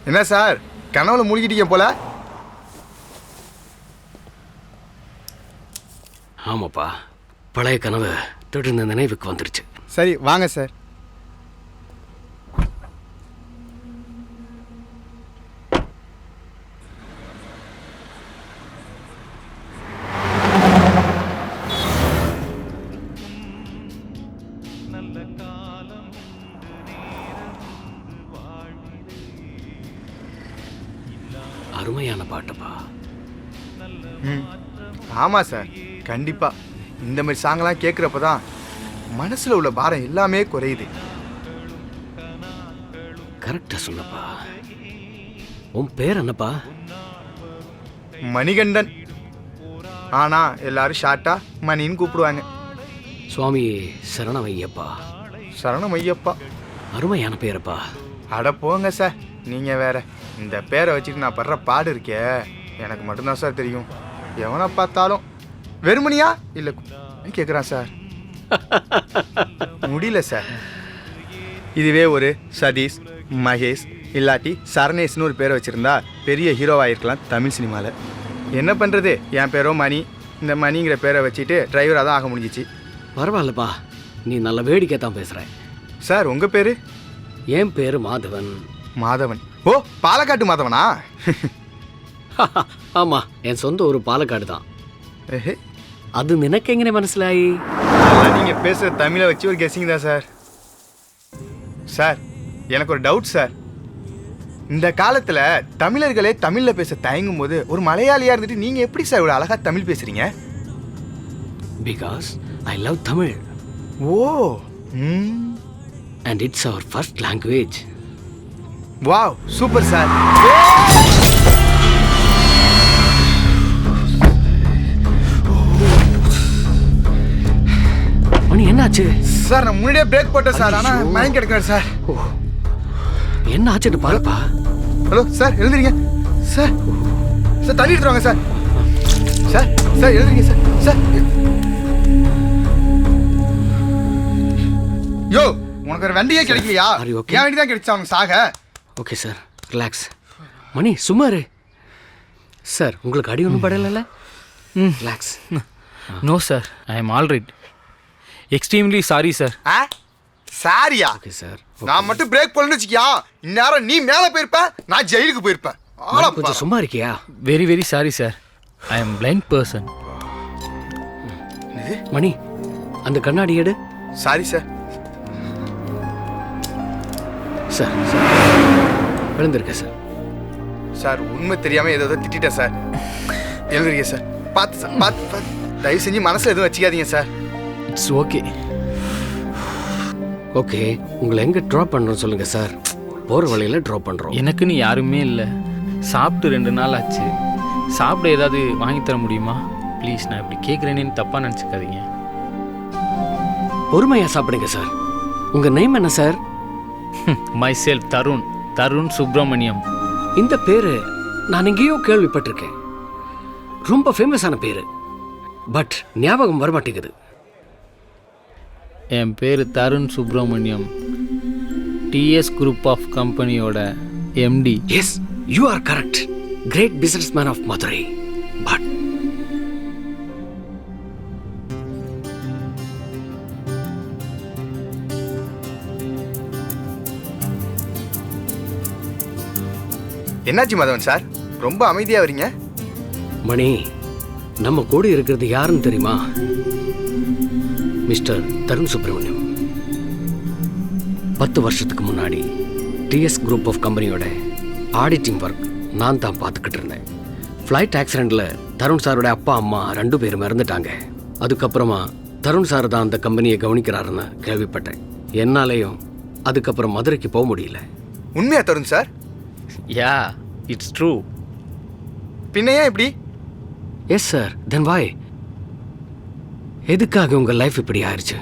என்ன சார் கனவுல மூழ்கிட்டீங்க போல? ஆமாப்பா, பழைய கனவு தொடர்ந்து நினைவுக்கு வந்துருச்சு. சரி வாங்க சார். அருமையான பாட்டுப்பா. ஆமாம் சார், கண்டிப்பாக இந்த மாதிரி சாங்கெல்லாம் கேட்குறப்ப தான் மனசில் உள்ள பாரம் எல்லாமே குறையுது. கரெக்டாக சொன்னப்பா. உன் பேர் என்னப்பா? மணிகண்டன். ஆனால் எல்லாரும் ஷார்ட்டாக மணின்னு கூப்பிடுவாங்க. சுவாமி சரணமையப்பா. சரணம் ஐயப்பா. அருமையான பேரப்பா. அட போங்க சார், நீங்கள் வேற. இந்த பேரை வச்சுட்டு நான் படுற பாடு இருக்கே எனக்கு மட்டும்தான் சார் தெரியும். எவனை பார்த்தாலும் வெறுமணியா இல்லை கேட்குறான் சார். முடியல சார். இதுவே ஒரு சதீஷ், மகேஷ் இல்லாட்டி சரணேஷ்னு ஒரு பேரை வச்சுருந்தா பெரிய ஹீரோவாக இருக்கலாம் தமிழ் சினிமாவில். என்ன பண்ணுறது, என் பேரோ மணி. இந்த மணிங்கிற பேரை வச்சுட்டு டிரைவராக தான் ஆக முடிஞ்சிச்சு. பரவாயில்லப்பா, நீ நல்ல வேடிக்கை தான் பேசுகிற. சார் உங்கள் பேர்? என் பேர் மாதவன். மாதவன்? ஓ, பாலக்காட்டு மாதவனா? ஆமாம், என் சொந்த ஒரு பாலக்காடு தான். அது நினைக்க எங்கே மனசிலாயி? நீங்கள் பேசுகிற தமிழை வச்சு ஒரு கெஸ்ஸிங் தான் சார். சார் எனக்கு ஒரு டவுட் சார். இந்த காலத்தில் தமிழர்களே தமிழில் பேச தயங்கும் போது ஒரு மலையாளியாக இருந்துட்டு நீங்கள் எப்படி சார் இவ்வளோ அழகாக தமிழ் பேசுகிறீங்க? Because I love Tamil. Oh. And it's our first language. Wow, super sir. Mani என்னாச்சு சார்? நான் முன்னாடியே பிரேக் போட்டேன் சார், ஆனால் மயங்க கிடைக்கிறேன் சார். என்ன ஆச்சுன்னு பாருப்பா. ஹலோ சார், எழுதுறீங்க சார்? சார் தண்ணி எடுத்துருவாங்க சார். சார் சார் எழுதுறீங்க சார். சார் யோ, உனக்கு ஒரு வண்டியே கிடைக்கலையா? என் வண்டி தான் கிடைச்சா உனக்கு சாக. Okay sir, relax. மணி சும்மாரு. சார் உங்களுக்கு அடி ஒன்றும் படலைல்ல? Relax. No sir, I am all right. Extremely sorry sir. சாரியா? Okay sir. நான் மட்டும் பிரேக் போடணும்னு வச்சுக்கியா, இந்நேரம் நீ மேலே போயிருப்ப, நான் ஜெயிலுக்கு போயிருப்பேன். கொஞ்சம் சும்மா இருக்கியா? Very very sorry sir, I am blind person. Mani அந்த கண்ணாடி எடு. Sorry sir. சார் விழுந்திருக்க சார். சார் உண்மை தெரியாமல் ஏதோ திட்டேன் சார். எழுதுறீங்க சார். பார்த்து சார், பார்த்து. தயவு செஞ்சு மனசில் எதுவும் வச்சுக்காதீங்க சார். It's okay. ஓகே, உங்களை எங்கே ட்ராப் பண்ணுறோம் சொல்லுங்கள் சார். போகிற வழியில் ட்ராப் பண்ணுறோம். எனக்குன்னு யாருமே இல்லை. சாப்பிட்டு 2 நாள் ஆச்சு. சாப்பிட ஏதாவது வாங்கி தர முடியுமா ப்ளீஸ்? நான் இப்படி கேட்குறேன்னு தப்பாக நினச்சிக்காதீங்க. பொறுமையாக சாப்பிடுங்க சார். உங்கள் நேம் என்ன sir? My self Tarun. Tarun Subramaniam. இந்த பேர் நான் எங்கேயோ கேள்விப்பட்டிருக்கேன். ரொம்ப ஃபேமஸான பேர். பட் ஞாபகம் வரமாட்டேங்குது. என் பேர் Tarun Subramaniam. TS group of கம்பெனியோட MD. Yes, you are correct. Great business man of Madurai. But என்னாச்சு மாதவன் சார், ரொம்ப அமைதியாக வரீங்க? மணி, நம்ம கூட இருக்கிறது யாருன்னு தெரியுமா? மிஸ்டர் தருண் சுப்பிரமணியம். 10 வருஷத்துக்கு முன்னாடி டிஎஸ் குரூப் ஆஃப் கம்பெனியோட ஆடிட்டிங் ஒர்க் நான் தான் பார்த்துக்கிட்டு இருந்தேன். ஃப்ளைட் ஆக்சிடெண்ட்டில் தருண் சாரோட அப்பா அம்மா 2 பேரும் இறந்துட்டாங்க. அதுக்கப்புறமா தருண் சார் தான் அந்த கம்பெனியை கவனிக்கிறாருன்னு கேள்விப்பட்டேன். என்னாலேயும் அதுக்கப்புறம் மதுரைக்கு போக முடியல. உண்மையா Tarun sir? Yeah, it's true. பின்னையே எப்படி? Yes sir. Then why? எதுக்காக உங்கள் லைஃப் இப்படி ஆயிடுச்சு?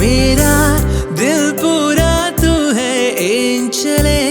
मेरा दिल पूरा तू है एंजले.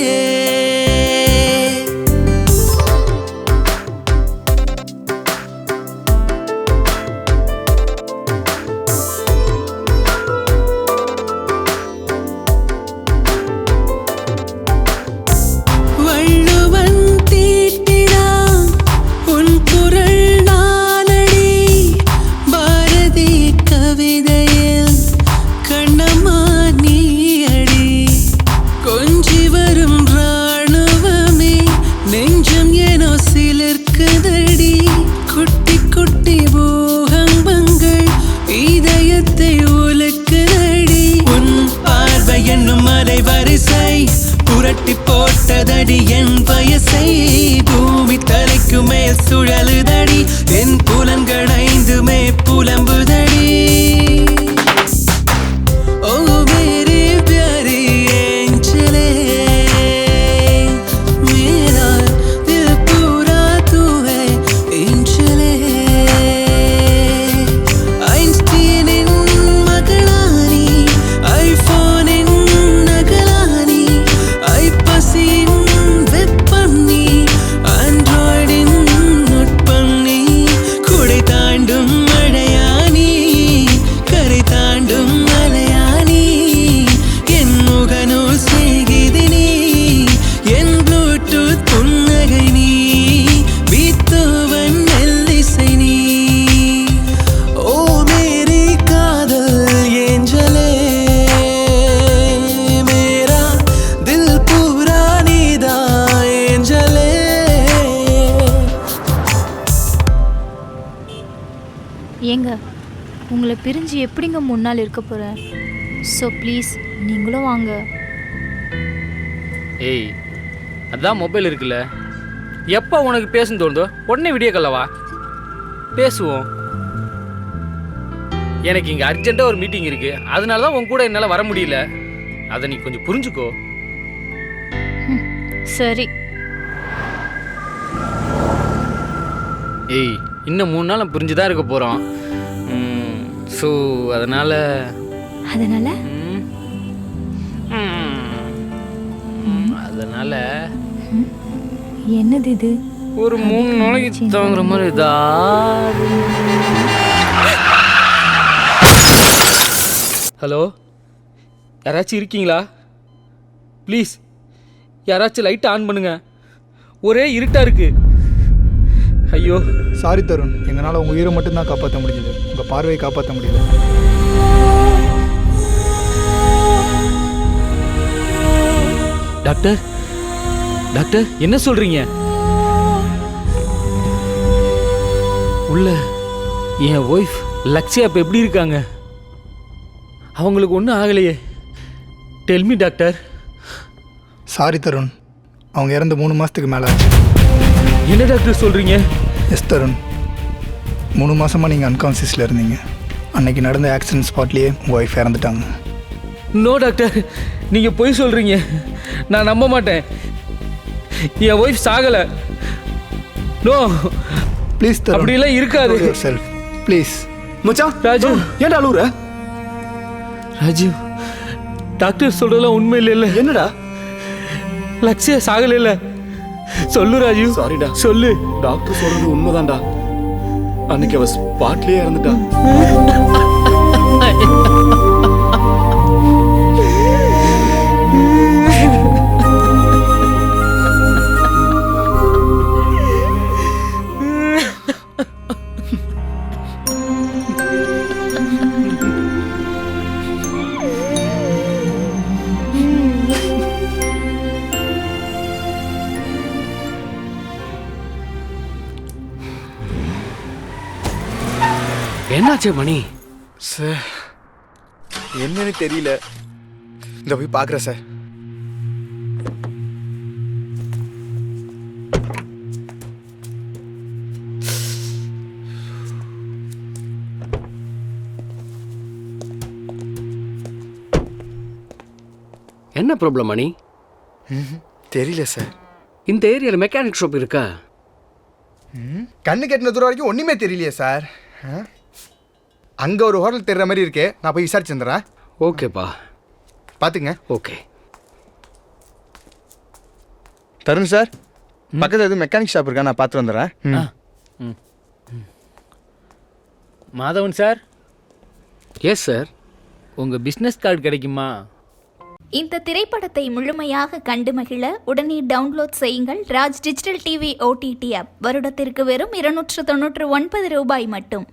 கட்டி போட்டதடி என் வயசை பூமி தலைக்குமே சுழலுதடி என் புலன்கள் ஐந்துமே புலம்புதடி ஓ மேரி பியாரி ஏஞ்சலே मेरा दिल पूरा तू है ஏஞ்சலே ஐன்ஸ்டீனின் மகளானி ஐபோனின் நகலானி ஐப்பசியின் வெப்பம் நீ ஆண்ட்ராய்டின் நுட்பம் நீ குடை தாண்டும் மழையானி கரை தாண்டும் மலையானி என் முகநூல் செய்கிது நீ என் ப்ளூடூத் புன்னகை நீ பீத்தோவன் மெல்லிசை நீ ஓ மேரி காதல் ஏஞ்சலே மேரா தில் பூரா நீதா ஏஞ்சலே ஏங்க உங்களை பிரிஞ்சு எப்படிங்க முன்னால் இருக்க போகிறேன்? ஸோ ப்ளீஸ் நீங்களும் வாங்க. ஏய் அதான் மொபைல் இருக்குல்ல, எப்போ உனக்கு பேசணும் தோணுதோ உடனே வீடியோ கால்ல வா, பேசுவோம். எனக்கு இங்கே அர்ஜென்ட்டாக ஒரு மீட்டிங் இருக்குது, அதனால தான் உன் கூட என்னால் வர முடியல. அதை நீ கொஞ்சம் புரிஞ்சுக்கோ. சரி. ஏய் இன்னும் 3 நாள் புரிஞ்சு தான் இருக்க போகிறோம். ஸோ அதனால் அதனால் என்னது இது? ஒரு 3 நாளைக்கு தாங்குற மாதிரி ஏதாவது. ஹலோ, யாராச்சும் இருக்கீங்களா? ப்ளீஸ் யாராச்சும் லைட்டை ஆன் பண்ணுங்க, ஒரே இருட்டாக இருக்கு. ஐயோ சாரி தருண், எங்களால் உங்கள் உயிரை மட்டும்தான் காப்பாற்ற முடிஞ்சது, உங்கள் பார்வையை காப்பாற்ற முடியல. டாக்டர், டாக்டர் என்ன சொல்றீங்க? உள்ள என் ஒய்ஃப் லக்ஷயா இப்போ எப்படி இருக்காங்க? அவங்களுக்கு ஒன்றும் ஆகலையே. Tell me doctor. சாரி தருண், அவங்க இறந்து 3 மாதத்துக்கு மேலே ஆச்சு. என்ன டாக்டர் சொல்றீங்க? எஸ் தருண், 3 மாதமாக நீங்கள் அன்கான்சியஸில் இருந்தீங்க. அன்னைக்கு நடந்த ஆக்சிடென்ட் ஸ்பாட்லேயே உங்கள் ஒய்ஃப் இறந்துட்டாங்க. நோ டாக்டர், நீங்கள் பொய் சொல்கிறீங்க, நான் நம்ப மாட்டேன். என் ஒய்ஃப் சாகலை. நோ ப்ளீஸ் தருண், அப்படிலாம் இருக்காது. Self please. மச்சான் ராஜு, ஏன்டா அழுவுற? ராஜு டாக்டர் சொல்றதெல்லாம் உண்மை இல்லை. என்னடா? லக்ஷயா சாகலை இல்லை. சொல்லு ராஜு, சாரிடா. சொல்லு. டாக்டர் சொல்றது உண்மைதான்டா. அன்னைக்கு அவ ஸ்பாட்லயே இறந்துட்டா. என்னாச்சு மணி? சார் என்னன்னு தெரியல, இந்த போய் பார்க்குறேன் சார். என்ன ப்ராப்ளம் மணி? தெரியல சார். இந்த ஏரியாவில் மெக்கானிக் ஷாப் இருக்கா? கண்ணு கெட்டின தூரம் வரைக்கும் ஒன்றுமே தெரியலையே சார். அங்கே ஒரு ஹோட்டல் தெரிகிற மாதிரி இருக்கே, நான் போய் விசாரிச்சு வந்துடுறேன். ஓகேப்பா, பார்த்துங்க. ஓகே. தருண் சார், பக்கத்தில் எதுவும் மெக்கானிக் ஷாப் இருக்கா, நான் பார்த்து வந்துடுறேன். மாதவன் சார். Yes sir. உங்கள் பிஸ்னஸ் கார்டு கிடைக்குமா? இந்த திரைப்படத்தை முழுமையாக கண்டு மகிழ உடனே டவுன்லோட் செய்யுங்கள் Raj digital TV OTT app. வருடத்திற்கு வெறும் 299 ரூபாய் மட்டும்.